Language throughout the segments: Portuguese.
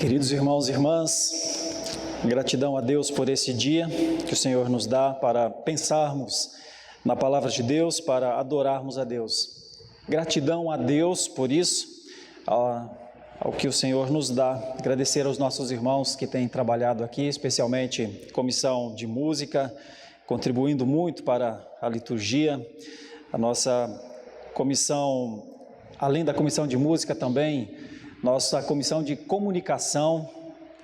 Queridos irmãos e irmãs, gratidão a Deus por esse dia que o Senhor nos dá para pensarmos na palavra de Deus, para adorarmos a Deus. Gratidão a Deus por isso, ao que o Senhor nos dá. Agradecer aos nossos irmãos que têm trabalhado aqui, especialmente comissão de música, contribuindo muito para a liturgia. A nossa comissão, além da comissão de música também, nossa comissão de comunicação,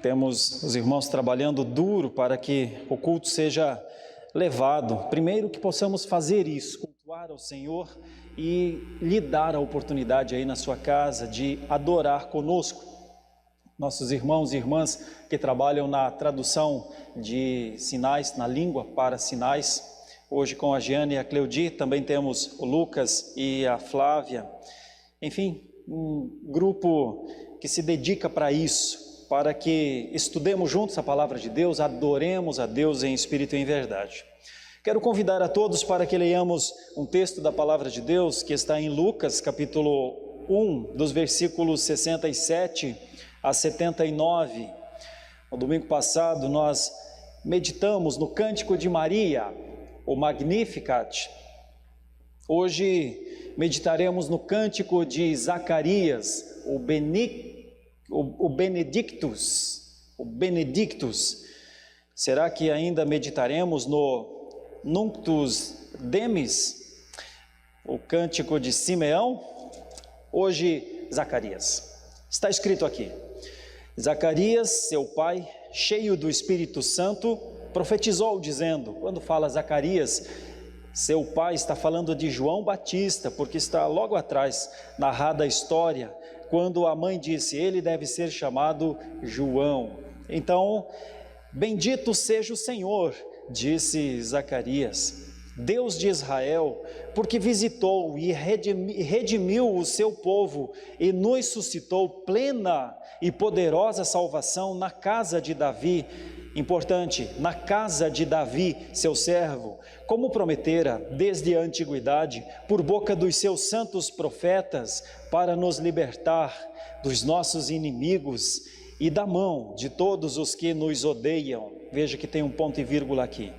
temos os irmãos trabalhando duro para que o culto seja levado. Primeiro que possamos fazer isso, cultuar ao Senhor e lhe dar a oportunidade aí na sua casa de adorar conosco. Nossos irmãos e irmãs que trabalham na tradução de sinais, na língua para sinais, hoje com a Giane e a Cleudi, também temos o Lucas e a Flávia, enfim, um grupo que se dedica para isso, para que estudemos juntos a palavra de Deus, adoremos a Deus em espírito e em verdade. Quero convidar a todos para que leiamos um texto da palavra de Deus que está em Lucas, capítulo 1, dos versículos 67 a 79. No domingo passado nós meditamos no Cântico de Maria, o Magnificat. Hoje meditaremos no Cântico de Zacarias, o Benedictus. Será que ainda meditaremos no Nunctus Demis, o Cântico de Simeão? Hoje, Zacarias. Está escrito aqui: Zacarias, seu pai, cheio do Espírito Santo, profetizou dizendo, quando fala Zacarias, seu pai está falando de João Batista, porque está logo atrás narrada a história, quando a mãe disse, ele deve ser chamado João. Então, bendito seja o Senhor, disse Zacarias, Deus de Israel, porque visitou e redimiu o seu povo e nos suscitou plena e poderosa salvação na casa de Davi. Importante, na casa de Davi, seu servo, como prometera desde a antiguidade, por boca dos seus santos profetas, para nos libertar dos nossos inimigos e da mão de todos os que nos odeiam. Veja que tem um ponto e vírgula aqui.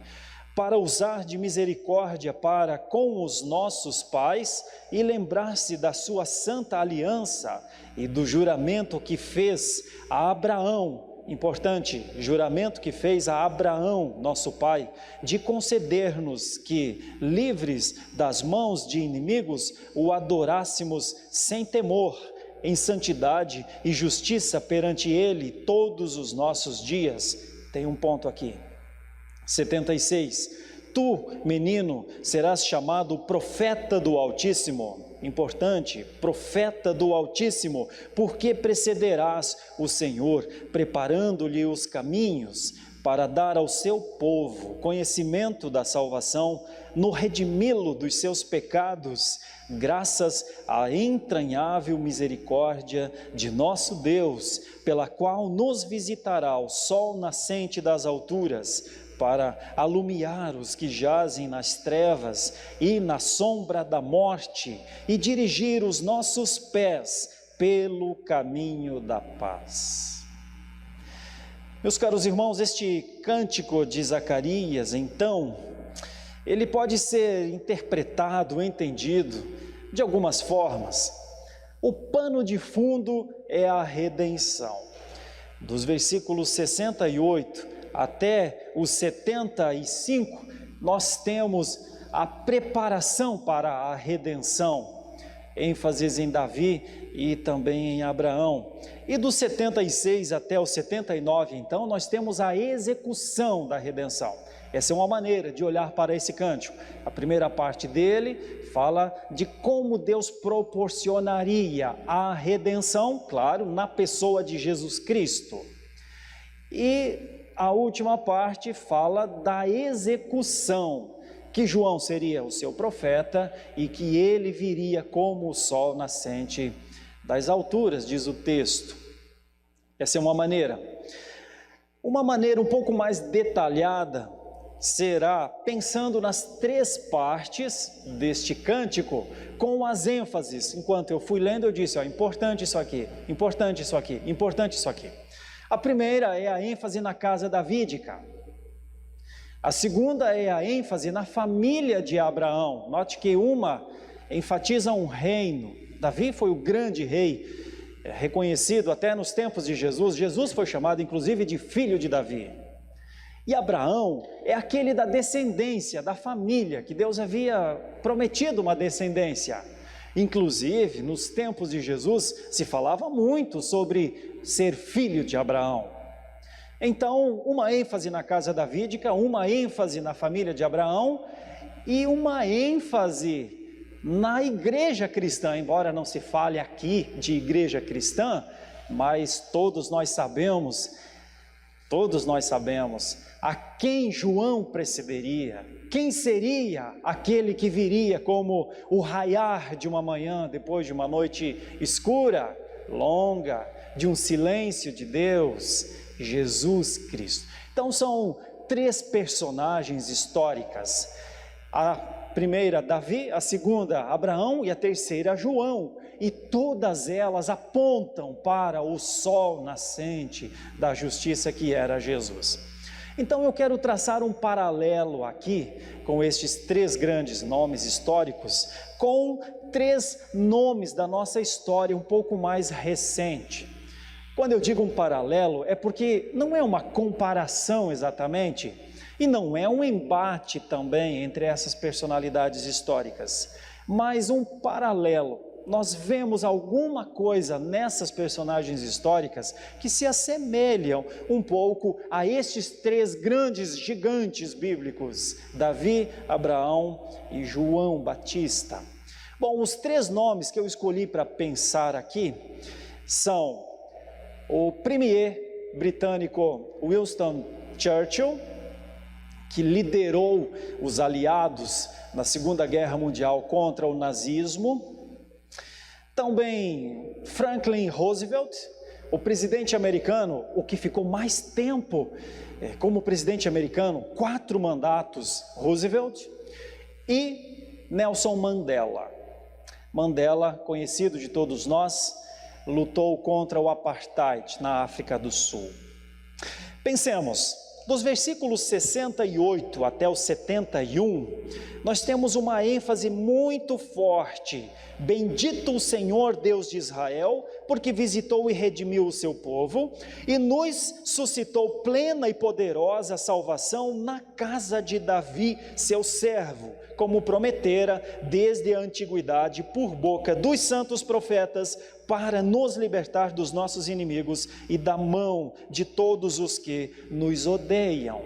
Para usar de misericórdia para com os nossos pais e lembrar-se da sua santa aliança e do juramento que fez a Abraão. Importante, juramento que fez a Abraão, nosso pai, de conceder-nos que, livres das mãos de inimigos, o adorássemos sem temor, em santidade e justiça perante ele todos os nossos dias. Tem um ponto aqui. 76. Tu, menino, serás chamado profeta do Altíssimo. Importante, profeta do Altíssimo, porque precederás o Senhor, preparando-lhe os caminhos, para dar ao seu povo conhecimento da salvação, no redimi-lo dos seus pecados, graças à entranhável misericórdia de nosso Deus, pela qual nos visitará o sol nascente das alturas, para alumiar os que jazem nas trevas e na sombra da morte, e dirigir os nossos pés pelo caminho da paz. Meus caros irmãos, este cântico de Zacarias, então, ele pode ser interpretado, entendido de algumas formas. O pano de fundo é a redenção. Dos versículos 68 até os 75, nós temos a preparação para a redenção, ênfases em Davi e também em Abraão. E dos 76 até os 79, então, nós temos a execução da redenção. Essa é uma maneira de olhar para esse cântico. A primeira parte dele fala de como Deus proporcionaria a redenção, claro, na pessoa de Jesus Cristo. E a última parte fala da execução, que João seria o seu profeta e que ele viria como o sol nascente das alturas, diz o texto. Essa é uma maneira. Uma maneira um pouco mais detalhada será pensando nas três partes deste cântico, com as ênfases. Enquanto eu fui lendo, eu disse, ó, importante isso aqui, importante isso aqui, importante isso aqui. A primeira é a ênfase na casa davídica. A segunda é a ênfase na família de Abraão. Note que uma enfatiza um reino. Davi foi o grande rei, reconhecido até nos tempos de Jesus. Jesus foi chamado inclusive de filho de Davi. E Abraão é aquele da descendência, da família, que Deus havia prometido uma descendência. Inclusive, nos tempos de Jesus, se falava muito sobre ser filho de Abraão. Então, uma ênfase na casa davídica, uma ênfase na família de Abraão e uma ênfase na igreja cristã, embora não se fale aqui de igreja cristã, mas todos nós sabemos a quem João precederia, quem seria aquele que viria como o raiar de uma manhã, depois de uma noite escura, longa, de um silêncio de Deus, Jesus Cristo. Então são três personagens históricas, a primeira Davi, a segunda Abraão e a terceira João, e todas elas apontam para o sol nascente da justiça que era Jesus. Então eu quero traçar um paralelo aqui com estes três grandes nomes históricos, com três nomes da nossa história um pouco mais recente. Quando eu digo um paralelo, é porque não é uma comparação exatamente, e não é um embate também entre essas personalidades históricas, mas um paralelo. Nós vemos alguma coisa nessas personagens históricas que se assemelham um pouco a estes três grandes gigantes bíblicos, Davi, Abraão e João Batista. Bom, os três nomes que eu escolhi para pensar aqui são o premier britânico Winston Churchill, que liderou os aliados na Segunda Guerra Mundial contra o nazismo. Também Franklin Roosevelt, o presidente americano, o que ficou mais tempo como presidente americano, 4 mandatos, Roosevelt, e Nelson Mandela. Mandela, conhecido de todos nós, lutou contra o apartheid na África do Sul. Pensemos, dos versículos 68 até o 71, nós temos uma ênfase muito forte. Bendito o Senhor Deus de Israel, porque visitou e redimiu o seu povo, e nos suscitou plena e poderosa salvação na casa de Davi, seu servo, como prometera desde a antiguidade por boca dos santos profetas, para nos libertar dos nossos inimigos e da mão de todos os que nos odeiam.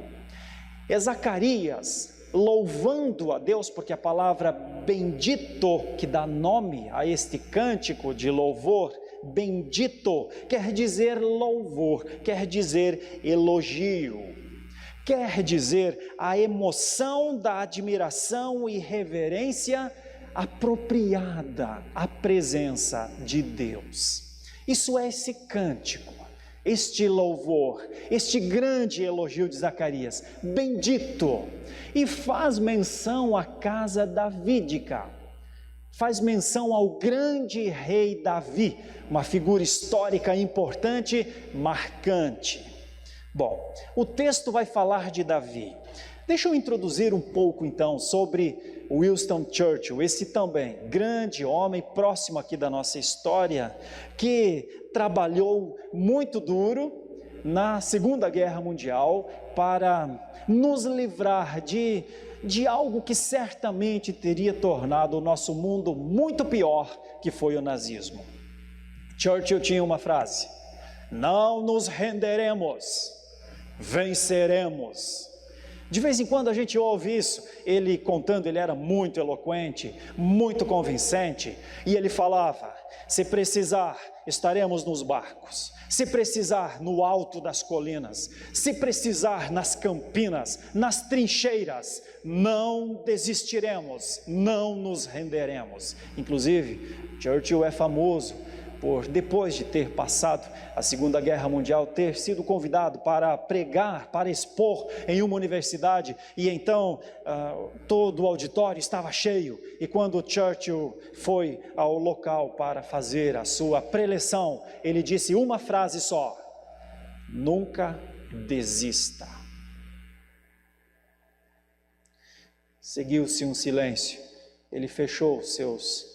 É Zacarias louvando a Deus, porque a palavra bendito, que dá nome a este cântico de louvor, bendito, quer dizer louvor, quer dizer elogio, quer dizer a emoção da admiração e reverência apropriada à presença de Deus. Isso é esse cântico, este louvor, este grande elogio de Zacarias, bendito, e faz menção à casa davídica, faz menção ao grande rei Davi, uma figura histórica importante, marcante. Bom, o texto vai falar de Davi. Deixa eu introduzir um pouco então sobre Winston Churchill, esse também grande homem próximo aqui da nossa história, que trabalhou muito duro na Segunda Guerra Mundial para nos livrar de algo que certamente teria tornado o nosso mundo muito pior, que foi o nazismo. Churchill tinha uma frase: não nos renderemos, venceremos. De vez em quando a gente ouve isso, ele contando, ele era muito eloquente, muito convincente, e ele falava: se precisar, estaremos nos barcos, se precisar no alto das colinas, se precisar nas campinas, nas trincheiras, não desistiremos, não nos renderemos. Inclusive, Churchill é famoso por, depois de ter passado a Segunda Guerra Mundial, ter sido convidado para pregar, para expor em uma universidade, e então todo o auditório estava cheio, e quando Churchill foi ao local para fazer a sua preleção, ele disse uma frase só: nunca desista. Seguiu-se um silêncio. Ele fechou seus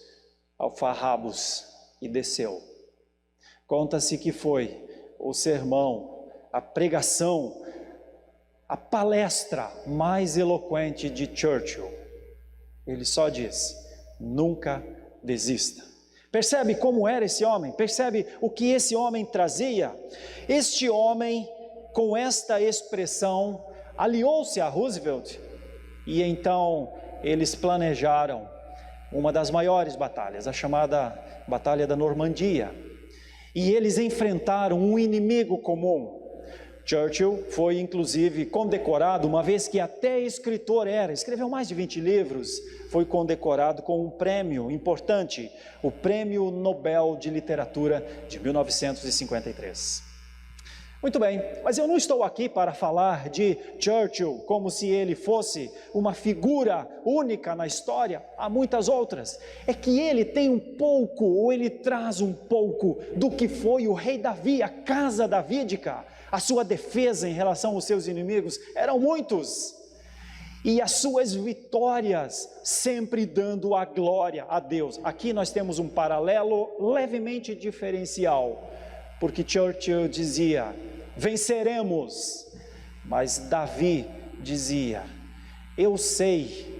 alfarrabos e desceu. Conta-se que foi o sermão, a pregação, a palestra mais eloquente de Churchill. Ele só disse: nunca desista. Percebe como era esse homem? Percebe o que esse homem trazia? Este homem, com esta expressão, aliou-se a Roosevelt e então eles planejaram uma das maiores batalhas, a chamada Batalha da Normandia. E eles enfrentaram um inimigo comum. Churchill foi inclusive condecorado, uma vez que até escritor era, escreveu mais de 20 livros, foi condecorado com um prêmio importante, o Prêmio Nobel de Literatura de 1953. Muito bem, mas eu não estou aqui para falar de Churchill como se ele fosse uma figura única na história, há muitas outras. É que ele tem um pouco, ou ele traz um pouco do que foi o rei Davi, a casa davídica. A sua defesa em relação aos seus inimigos eram muitos, e as suas vitórias sempre dando a glória a Deus. Aqui nós temos um paralelo levemente diferencial, porque Churchill dizia: venceremos, mas Davi dizia: eu sei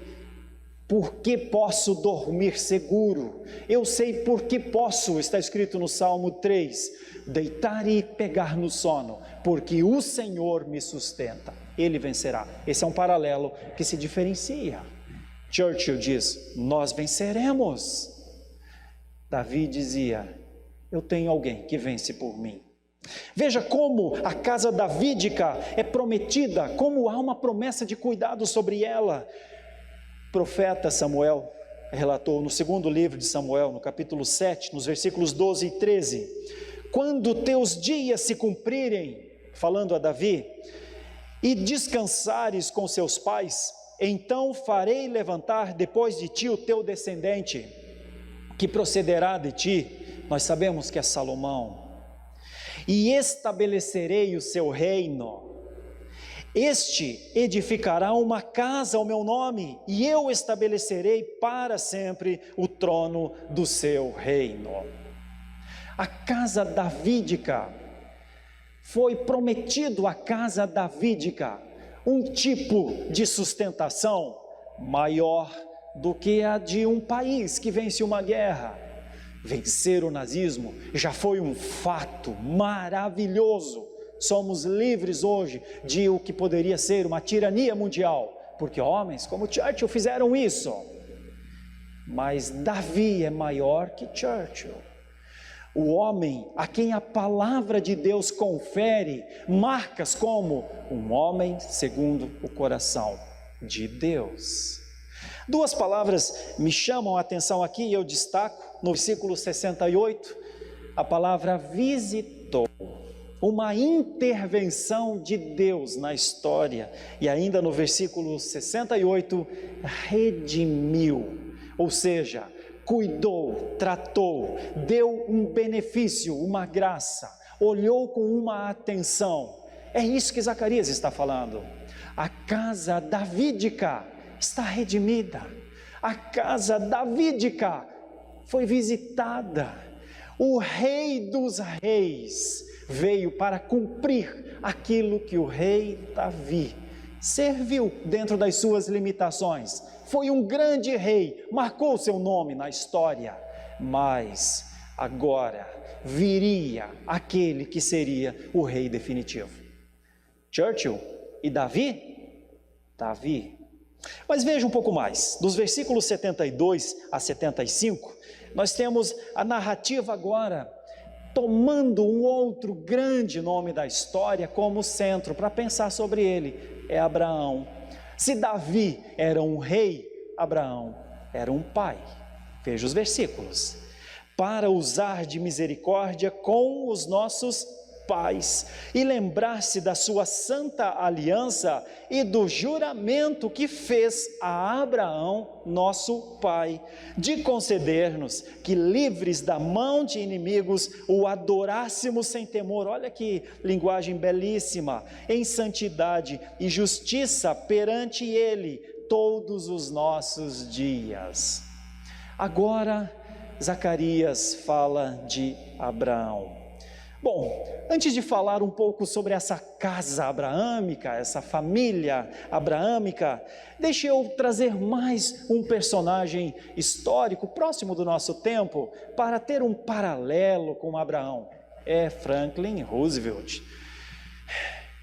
porque posso dormir seguro, eu sei porque posso, está escrito no Salmo 3, deitar e pegar no sono, porque o Senhor me sustenta, Ele vencerá. Esse é um paralelo que se diferencia. Churchill diz: nós venceremos. Davi dizia: eu tenho alguém que vence por mim. Veja como a casa davídica é prometida, como há uma promessa de cuidado sobre ela. O profeta Samuel relatou no segundo livro de Samuel, no capítulo 7, nos versículos 12 e 13: quando teus dias se cumprirem, falando a Davi, e descansares com seus pais, então farei levantar depois de ti o teu descendente, que procederá de ti. Nós sabemos que é Salomão. E estabelecerei o seu reino. Este edificará uma casa ao meu nome, e eu estabelecerei para sempre o trono do seu reino. A casa davídica, foi prometido à casa davídica um tipo de sustentação maior do que a de um país que vence uma guerra. Vencer o nazismo já foi um fato maravilhoso. Somos livres hoje de o que poderia ser uma tirania mundial, porque homens como Churchill fizeram isso. Mas Davi é maior que Churchill. O homem a quem a palavra de Deus confere marcas como um homem segundo o coração de Deus. Duas palavras me chamam a atenção aqui e eu destaco no versículo 68, a palavra visitou. Uma intervenção de Deus na história, e ainda no versículo 68, redimiu, ou seja, cuidou, tratou, deu um benefício, uma graça, olhou com uma atenção. É isso que Zacarias está falando. A casa davídica está redimida, a casa davídica foi visitada, o Rei dos Reis veio para cumprir aquilo que o rei Davi serviu dentro das suas limitações. Foi um grande rei, marcou seu nome na história, mas agora viria aquele que seria o rei definitivo. Churchill e Davi? Davi. Mas veja um pouco mais, dos versículos 72 a 75, nós temos a narrativa agora tomando um outro grande nome da história como centro, para pensar sobre ele, é Abraão. Se Davi era um rei, Abraão era um pai. Veja os versículos. Para usar de misericórdia com os nossos pais, e lembrar-se da sua santa aliança e do juramento que fez a Abraão, nosso pai, de conceder-nos que, livres da mão de inimigos, o adorássemos sem temor. Olha que linguagem belíssima! Em santidade e justiça perante ele todos os nossos dias. Agora, Zacarias fala de Abraão. Bom, antes de falar um pouco sobre essa casa abraâmica, essa família abraâmica, deixe eu trazer mais um personagem histórico próximo do nosso tempo para ter um paralelo com Abraão. É Franklin Roosevelt.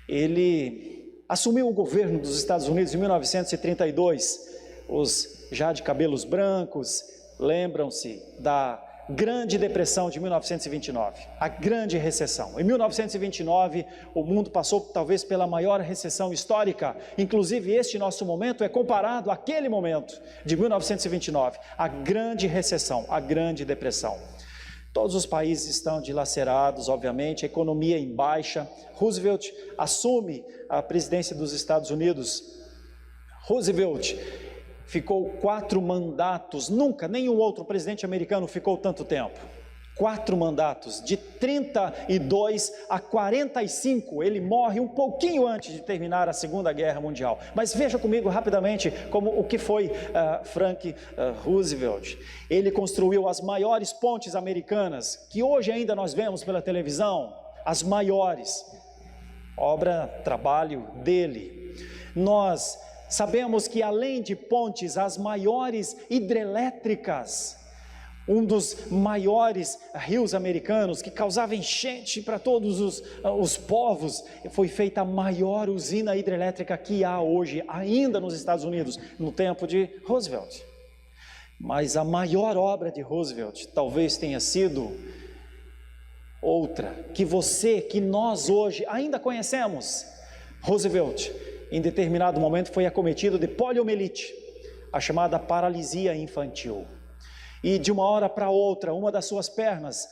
Ele assumiu o governo dos Estados Unidos em 1932. Os já de cabelos brancos lembram-se da Grande Depressão de 1929, a Grande Recessão. Em 1929, o mundo passou talvez pela maior recessão histórica. Inclusive, este nosso momento é comparado àquele momento de 1929, a Grande Recessão, a Grande Depressão. Todos os países estão dilacerados, obviamente, a economia em baixa. Roosevelt assume a presidência dos Estados Unidos. Roosevelt ficou 4 mandatos, nunca nenhum outro presidente americano ficou tanto tempo. 4 mandatos, de 32 a 45, ele morre um pouquinho antes de terminar a Segunda Guerra Mundial. Mas veja comigo rapidamente o que foi Franklin Roosevelt. Ele construiu as maiores pontes americanas, que hoje ainda nós vemos pela televisão, as maiores, trabalho dele. Nós sabemos que além de pontes, as maiores hidrelétricas, um dos maiores rios americanos que causava enchente para todos os povos, foi feita a maior usina hidrelétrica que há hoje, ainda nos Estados Unidos, no tempo de Roosevelt. Mas a maior obra de Roosevelt talvez tenha sido outra, que nós hoje ainda conhecemos. Roosevelt, em determinado momento, foi acometido de poliomielite, a chamada paralisia infantil. E de uma hora para outra, uma das suas pernas,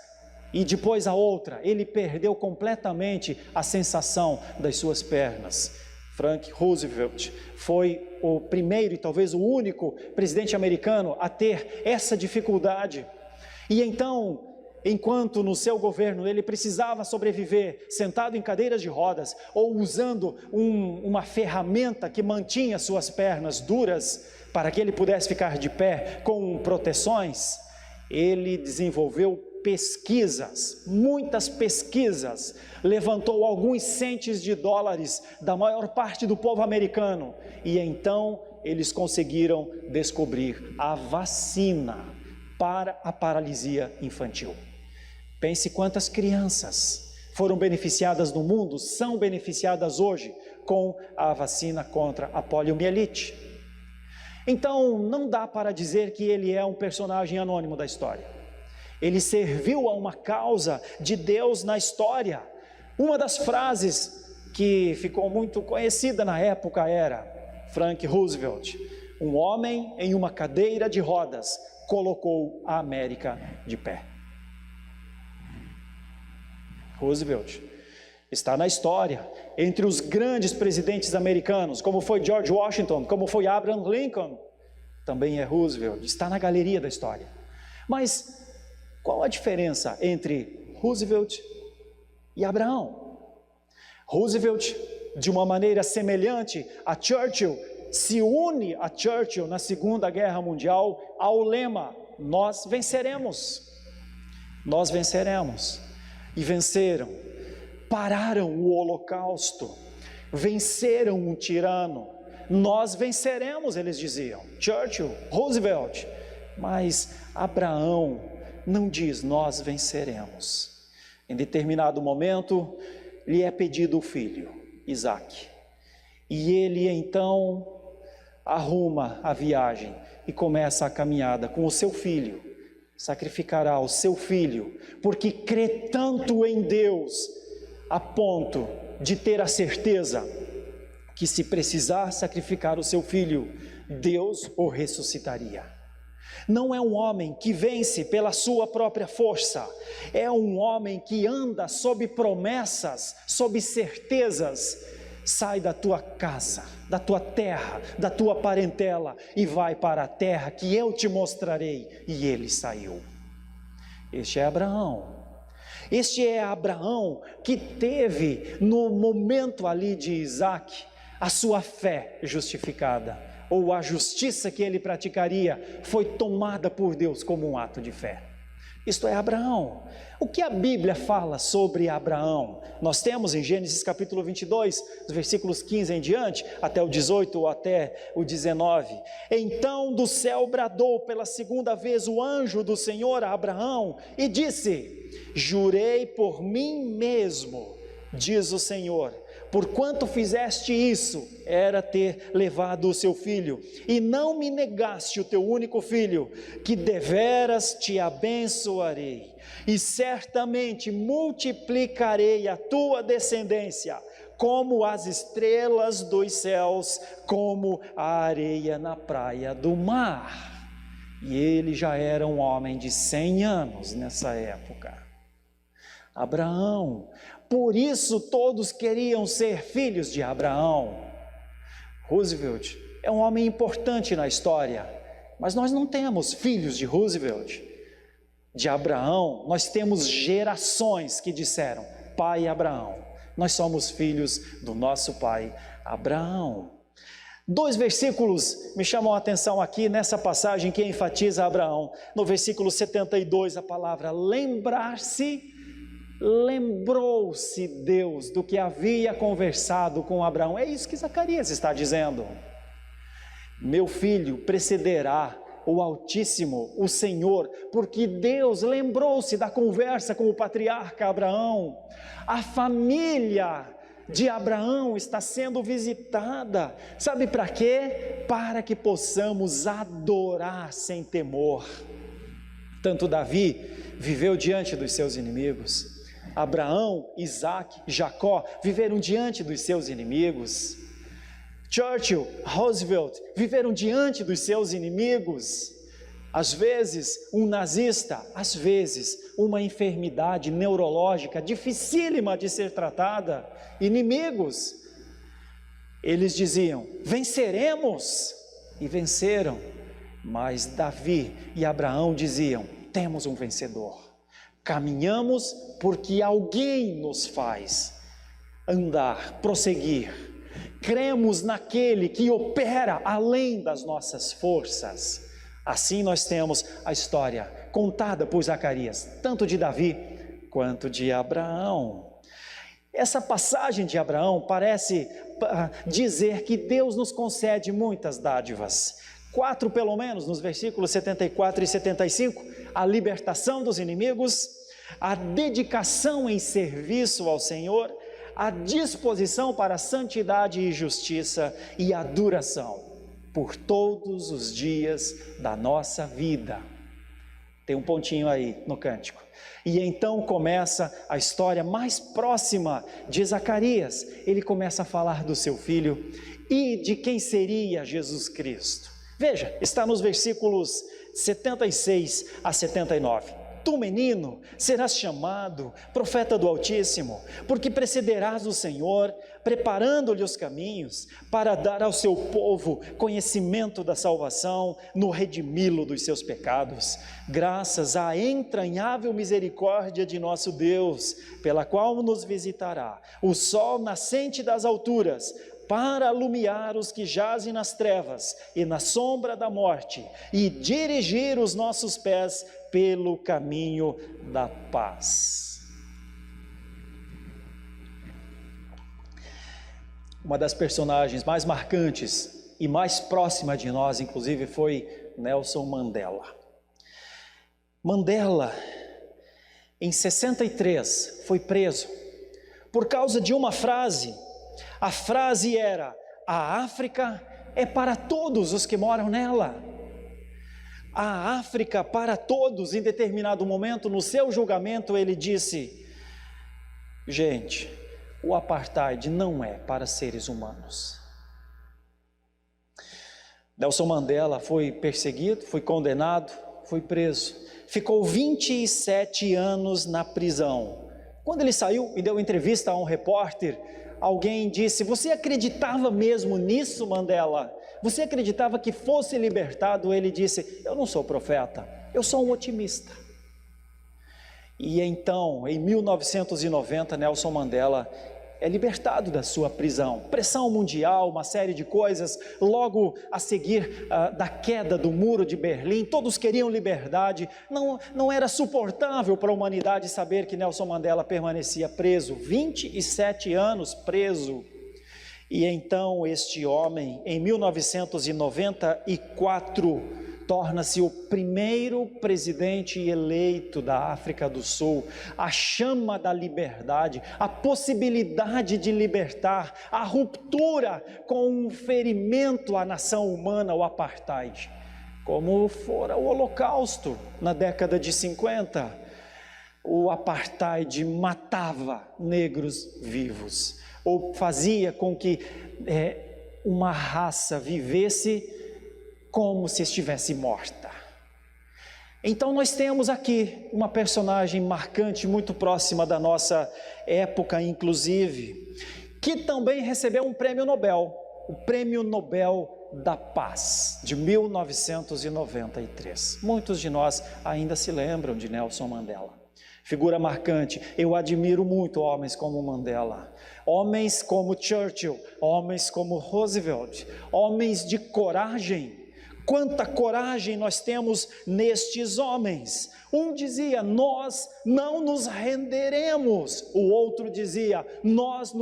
e depois a outra, ele perdeu completamente a sensação das suas pernas. Franklin Roosevelt foi o primeiro e talvez o único presidente americano a ter essa dificuldade. E então, enquanto no seu governo ele precisava sobreviver sentado em cadeiras de rodas ou usando uma ferramenta que mantinha suas pernas duras para que ele pudesse ficar de pé com proteções, ele desenvolveu pesquisas, muitas pesquisas, levantou alguns centos de dólares da maior parte do povo americano e então eles conseguiram descobrir a vacina para a paralisia infantil. Pense quantas crianças foram beneficiadas no mundo, são beneficiadas hoje com a vacina contra a poliomielite. Então, não dá para dizer que ele é um personagem anônimo da história. Ele serviu a uma causa de Deus na história. Uma das frases que ficou muito conhecida na época era: Franklin Roosevelt, um homem em uma cadeira de rodas, colocou a América de pé. Roosevelt está na história, entre os grandes presidentes americanos, como foi George Washington, como foi Abraham Lincoln, também é Roosevelt, está na galeria da história. Mas qual a diferença entre Roosevelt e Abraão? Roosevelt, de uma maneira semelhante a Churchill, se une a Churchill na Segunda Guerra Mundial ao lema: nós venceremos. Nós venceremos. E venceram, pararam o Holocausto, venceram um tirano. Nós venceremos, eles diziam. Churchill, Roosevelt. Mas Abraão não diz nós venceremos. Em determinado momento, lhe é pedido o filho, Isaque. E ele então arruma a viagem e começa a caminhada com o seu filho. Sacrificará o seu filho, porque crê tanto em Deus, a ponto de ter a certeza que se precisar sacrificar o seu filho, Deus o ressuscitaria. Não é um homem que vence pela sua própria força, é um homem que anda sob promessas, sob certezas. Sai da tua casa, da tua terra, da tua parentela e vai para a terra que eu te mostrarei. E ele saiu. Este é Abraão. Este é Abraão que teve no momento ali de Isaque a sua fé justificada, ou a justiça que ele praticaria foi tomada por Deus como um ato de fé. Isto é Abraão. O que a Bíblia fala sobre Abraão? Nós temos em Gênesis capítulo 22, dos versículos 15 em diante, até o 18 ou até o 19. Então do céu bradou pela segunda vez o anjo do Senhor a Abraão e disse: jurei por mim mesmo, diz o Senhor, porquanto fizeste isso, era ter levado o seu filho, e não me negaste o teu único filho, que deveras te abençoarei, e certamente multiplicarei a tua descendência, como as estrelas dos céus, como a areia na praia do mar. E ele já era um homem de 100 anos nessa época. Abraão, por isso todos queriam ser filhos de Abraão. Roosevelt é um homem importante na história, mas nós não temos filhos de Roosevelt. De Abraão, nós temos gerações que disseram: pai Abraão. Nós somos filhos do nosso pai Abraão. 2 versículos me chamam a atenção aqui nessa passagem que enfatiza Abraão. No versículo 72, a palavra lembrar-se. Lembrou-se Deus do que havia conversado com Abraão. É isso que Zacarias está dizendo. Meu filho precederá o Altíssimo, o Senhor, porque Deus lembrou-se da conversa com o patriarca Abraão. A família de Abraão está sendo visitada. Sabe para quê? Para que possamos adorar sem temor. Tanto Davi viveu diante dos seus inimigos. Abraão, Isaque, Jacó viveram diante dos seus inimigos. Churchill, Roosevelt viveram diante dos seus inimigos. Às vezes um nazista, às vezes uma enfermidade neurológica dificílima de ser tratada, inimigos. Eles diziam: venceremos, e venceram. Mas Davi e Abraão diziam: temos um vencedor. Caminhamos porque alguém nos faz andar, prosseguir. Cremos naquele que opera além das nossas forças. Assim nós temos a história contada por Zacarias, tanto de Davi quanto de Abraão. Essa passagem de Abraão parece dizer que Deus nos concede muitas dádivas. 4 pelo menos, nos versículos 74 e 75, a libertação dos inimigos, a dedicação em serviço ao Senhor, a disposição para a santidade e justiça e a duração por todos os dias da nossa vida. Tem um pontinho aí no cântico. E então começa a história mais próxima de Zacarias. Ele começa a falar do seu filho e de quem seria Jesus Cristo. Veja, está nos versículos 76 a 79. Tu, menino, serás chamado profeta do Altíssimo, porque precederás o Senhor, preparando-lhe os caminhos, para dar ao seu povo conhecimento da salvação, no redimi-lo dos seus pecados, graças à entranhável misericórdia de nosso Deus, pela qual nos visitará o sol nascente das alturas, para alumiar os que jazem nas trevas e na sombra da morte, e dirigir os nossos pés pelo caminho da paz. Uma das personagens mais marcantes e mais próxima de nós, inclusive, foi Nelson Mandela. Mandela, em 63, foi preso por causa de uma frase. A frase era: a África é para todos os que moram nela. A África para todos. Em determinado momento, no seu julgamento, ele disse: gente, o apartheid não é para seres humanos. Nelson Mandela foi perseguido, foi condenado, foi preso. Ficou 27 anos na prisão. Quando ele saiu e deu entrevista a um repórter, alguém disse: você acreditava mesmo nisso, Mandela? Você acreditava que fosse libertado? Ele disse: eu não sou profeta, eu sou um otimista. E então, em 1990, Nelson Mandela é libertado da sua prisão. Pressão mundial, uma série de coisas, logo a seguir da queda do muro de Berlim, todos queriam liberdade, não era suportável para a humanidade saber que Nelson Mandela permanecia preso, 27 anos preso. E então este homem, em 1994, torna-se o primeiro presidente eleito da África do Sul. A chama da liberdade, a possibilidade de libertar, a ruptura com um ferimento à nação humana, o apartheid, como fora o Holocausto na década de 50. O apartheid matava negros vivos, ou fazia com que uma raça vivesse como se estivesse morta. Então nós temos aqui uma personagem marcante, muito próxima da nossa época inclusive, que também recebeu um prêmio Nobel, o Prêmio Nobel da Paz, de 1993. Muitos de nós ainda se lembram de Nelson Mandela. Figura marcante. Eu admiro muito homens como Mandela, homens como Churchill, homens como Roosevelt, homens de coragem. Quanta coragem nós temos nestes homens. Um dizia: nós não nos renderemos. O outro dizia: nós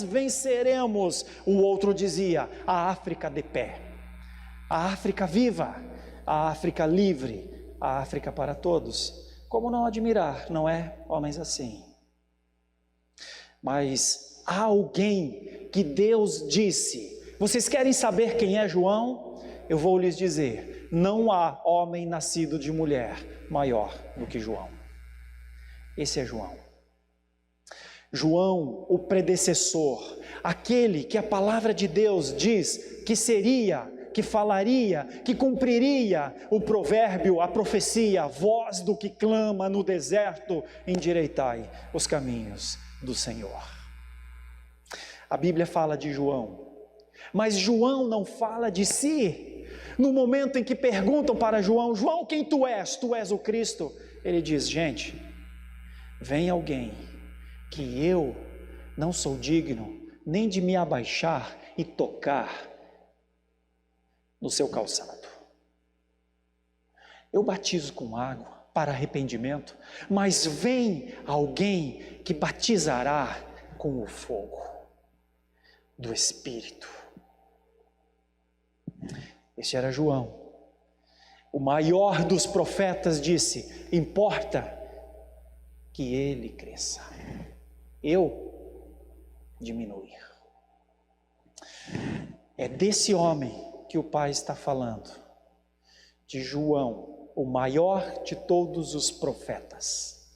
venceremos. O outro dizia: a África de pé, a África viva, a África livre, a África para todos. Como não admirar, não é? Homens assim. Mas há alguém que Deus disse: vocês querem saber quem é João? Eu vou lhes dizer: não há homem nascido de mulher maior do que João. Esse é João. João, o predecessor, aquele que a palavra de Deus diz que seria, que falaria, que cumpriria o provérbio, a profecia: voz do que clama no deserto, endireitai os caminhos do Senhor. A Bíblia fala de João, mas João não fala de si. No momento em que perguntam para João: João, quem tu és? Tu és o Cristo. Ele diz: gente, vem alguém que eu não sou digno nem de me abaixar e tocar no seu calçado. Eu batizo com água para arrependimento, mas vem alguém que batizará com o fogo do Espírito. Esse era João. O maior dos profetas disse: importa que ele cresça, eu diminuir. É desse homem que o Pai está falando, de João, o maior de todos os profetas.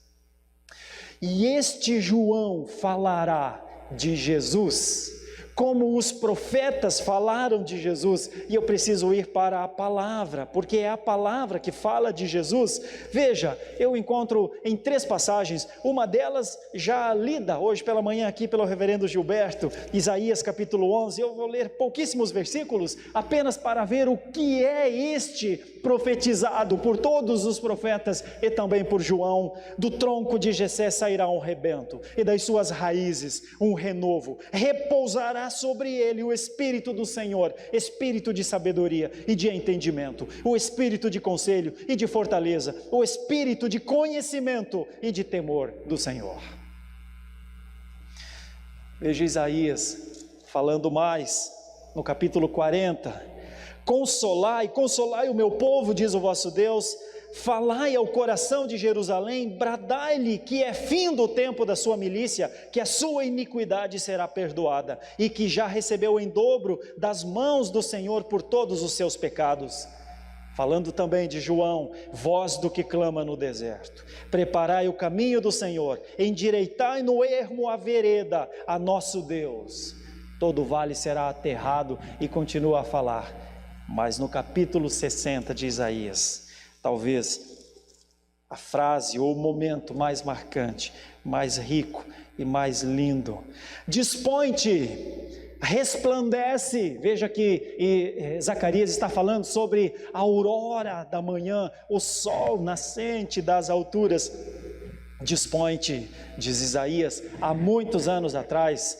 E este João falará de Jesus como os profetas falaram de Jesus. E eu preciso ir para a palavra, porque é a palavra que fala de Jesus. Veja, eu encontro em 3 passagens, uma delas já lida hoje pela manhã aqui pelo reverendo Gilberto, Isaías capítulo 11. Eu vou ler pouquíssimos versículos, apenas para ver o que é este profetizado por todos os profetas e também por João. Do tronco de Jessé sairá um rebento, e das suas raízes um renovo. Repousará sobre ele o Espírito do Senhor, Espírito de sabedoria e de entendimento, o Espírito de conselho e de fortaleza, o Espírito de conhecimento e de temor do Senhor. Veja Isaías falando mais no capítulo 40: consolai o meu povo, diz o vosso Deus, falai ao coração de Jerusalém, bradai-lhe que é fim do tempo da sua milícia, que a sua iniquidade será perdoada, e que já recebeu em dobro das mãos do Senhor por todos os seus pecados. Falando também de João: voz do que clama no deserto, preparai o caminho do Senhor, endireitai no ermo a vereda a nosso Deus. Todo vale será aterrado, e continua a falar: Mas no capítulo 60 de Isaías, talvez a frase ou o momento mais marcante, mais rico e mais lindo: dispõe-te, resplandece. Veja que Zacarias está falando sobre a aurora da manhã, o sol nascente das alturas. Dispõe-te, diz Isaías, há muitos anos atrás,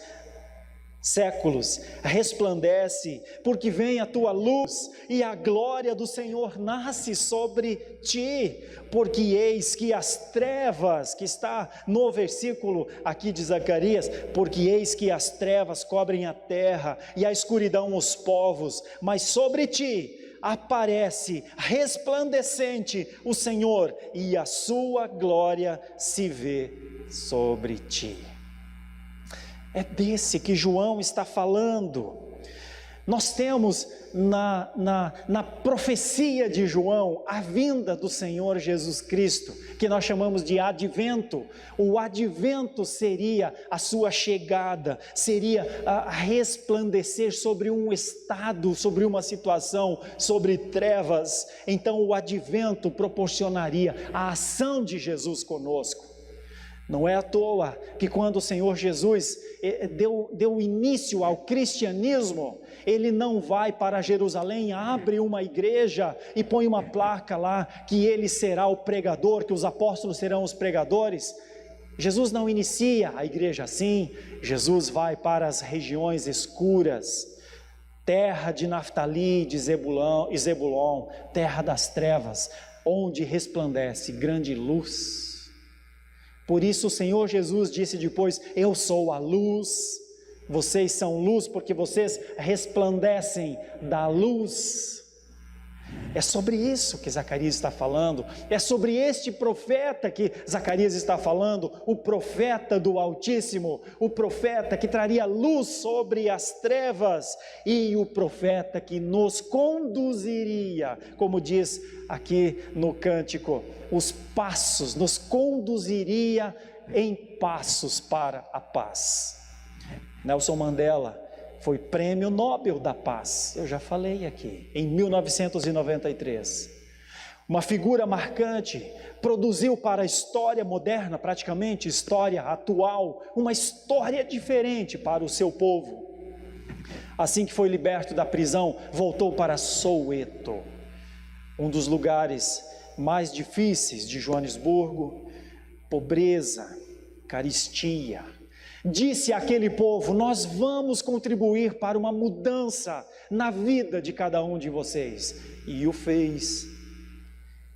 séculos, resplandece, porque vem a tua luz e a glória do Senhor nasce sobre ti, porque eis que as trevas, que está no versículo aqui de Zacarias, porque eis que as trevas cobrem a terra e a escuridão os povos, mas sobre ti aparece resplandecente o Senhor e a sua glória se vê sobre ti. É desse que João está falando. Nós temos na profecia de João a vinda do Senhor Jesus Cristo, que nós chamamos de advento. O advento seria a sua chegada, seria a resplandecer sobre um estado, sobre uma situação, sobre trevas. Então o advento proporcionaria a ação de Jesus conosco. Não é à toa que quando o Senhor Jesus deu início ao cristianismo, Ele não vai para Jerusalém, abre uma igreja e põe uma placa lá que Ele será o pregador, que os apóstolos serão os pregadores. Jesus não inicia a igreja assim. Jesus vai para as regiões escuras, terra de Naftali e Zebulon, terra das trevas, onde resplandece grande luz. Por isso o Senhor Jesus disse depois: eu sou a luz, vocês são luz porque vocês resplandecem da luz. É sobre isso que Zacarias está falando, é sobre este profeta que Zacarias está falando, o profeta do Altíssimo, o profeta que traria luz sobre as trevas e o profeta que nos conduziria, como diz aqui no cântico, os passos, nos conduziria em passos para a paz. Nelson Mandela foi Prêmio Nobel da Paz, eu já falei aqui, em 1993. Uma figura marcante, produziu para a história moderna, praticamente história atual, uma história diferente para o seu povo. Assim que foi liberto da prisão, voltou para Soweto, um dos lugares mais difíceis de Joanesburgo, pobreza, carestia. Disse àquele povo: nós vamos contribuir para uma mudança na vida de cada um de vocês. E o fez.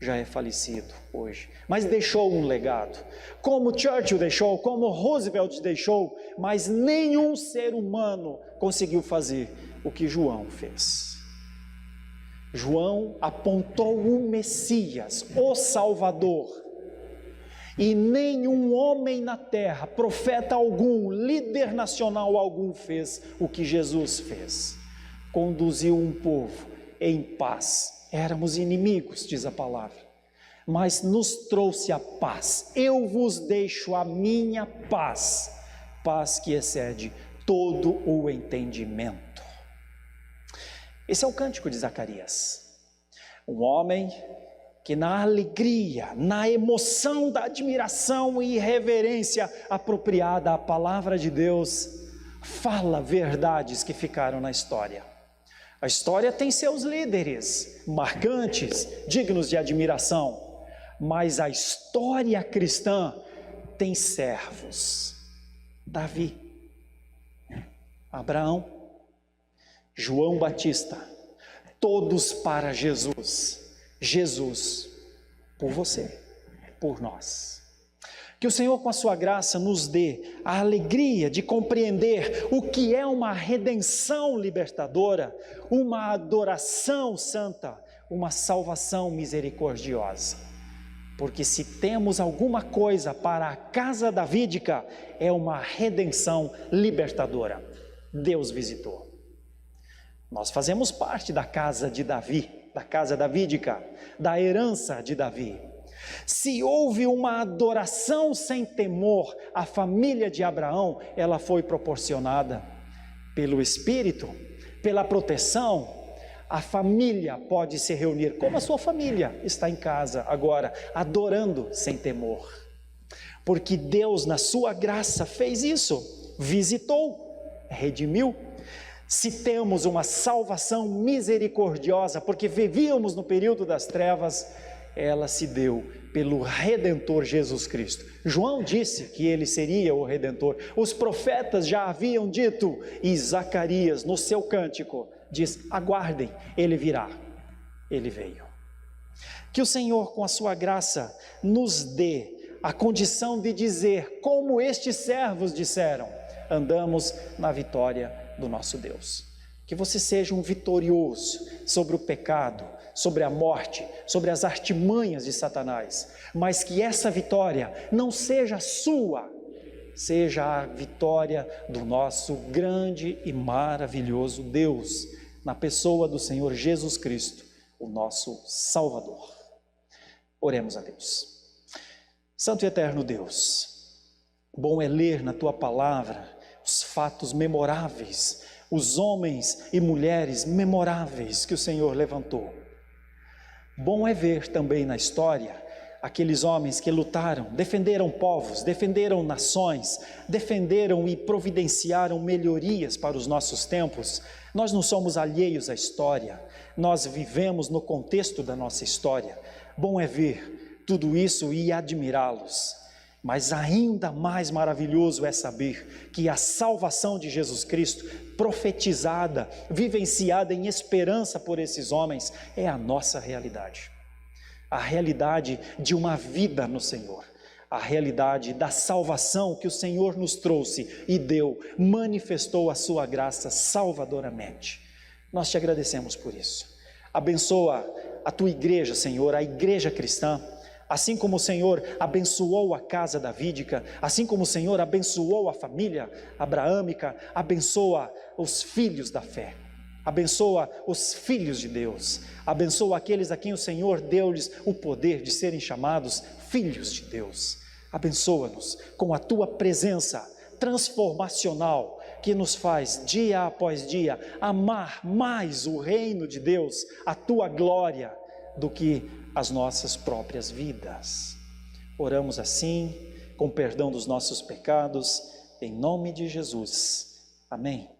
Já é falecido hoje, mas deixou um legado, como Churchill deixou, como Roosevelt deixou, mas nenhum ser humano conseguiu fazer o que João fez. João apontou o Messias, o Salvador, e nenhum homem na terra, profeta algum, líder nacional algum fez o que Jesus fez. Conduziu um povo em paz. Éramos inimigos, diz a palavra, mas nos trouxe a paz. Eu vos deixo a minha paz, paz que excede todo o entendimento. Esse é o cântico de Zacarias. Um homem que na alegria, na emoção da admiração e reverência apropriada à palavra de Deus, fala verdades que ficaram na história. A história tem seus líderes marcantes, dignos de admiração, mas a história cristã tem servos. Davi, Abraão, João Batista, todos para Jesus. Jesus, por você, por nós. Que o Senhor, com a sua graça, nos dê a alegria de compreender o que é uma redenção libertadora, uma adoração santa, uma salvação misericordiosa. Porque se temos alguma coisa para a casa davídica, é uma redenção libertadora. Deus visitou. Nós fazemos parte da casa de Davi, da casa davídica, da herança de Davi. Se houve uma adoração sem temor à família de Abraão, ela foi proporcionada pelo Espírito, pela proteção, A família pode se reunir, como a sua família está em casa agora, adorando sem temor. Porque Deus, na sua graça, fez isso, visitou, redimiu. Se temos uma salvação misericordiosa, porque vivíamos no período das trevas, ela se deu pelo Redentor Jesus Cristo. João disse que ele seria o Redentor, os profetas já haviam dito, e Zacarias no seu cântico diz: aguardem, ele virá, ele veio. Que o Senhor, com a sua graça, nos dê a condição de dizer, como estes servos disseram: andamos na vitória do nosso Deus. Que você seja um vitorioso sobre o pecado, sobre a morte, sobre as artimanhas de Satanás, mas que essa vitória não seja sua, seja a vitória do nosso grande e maravilhoso Deus, na pessoa do Senhor Jesus Cristo, o nosso Salvador. Oremos a Deus. Santo e eterno Deus, bom é ler na Tua palavra os fatos memoráveis, os homens e mulheres memoráveis que o Senhor levantou. Bom é ver também na história aqueles homens que lutaram, defenderam povos, defenderam nações, defenderam e providenciaram melhorias para os nossos tempos. Nós não somos alheios à história, nós vivemos no contexto da nossa história. Bom é ver tudo isso e admirá-los. Mas ainda mais maravilhoso é saber que a salvação de Jesus Cristo, profetizada, vivenciada em esperança por esses homens, é a nossa realidade. A realidade de uma vida no Senhor. A realidade da salvação que o Senhor nos trouxe e deu, manifestou a sua graça salvadoramente. Nós te agradecemos por isso. Abençoa a tua igreja, Senhor, a igreja cristã. Assim como o Senhor abençoou a casa davídica, assim como o Senhor abençoou a família abraâmica, abençoa os filhos da fé, abençoa os filhos de Deus, abençoa aqueles a quem o Senhor deu-lhes o poder de serem chamados filhos de Deus. Abençoa-nos com a Tua presença transformacional, que nos faz dia após dia amar mais o reino de Deus, a Tua glória, do que as nossas próprias vidas. Oramos assim, com perdão dos nossos pecados, em nome de Jesus. Amém.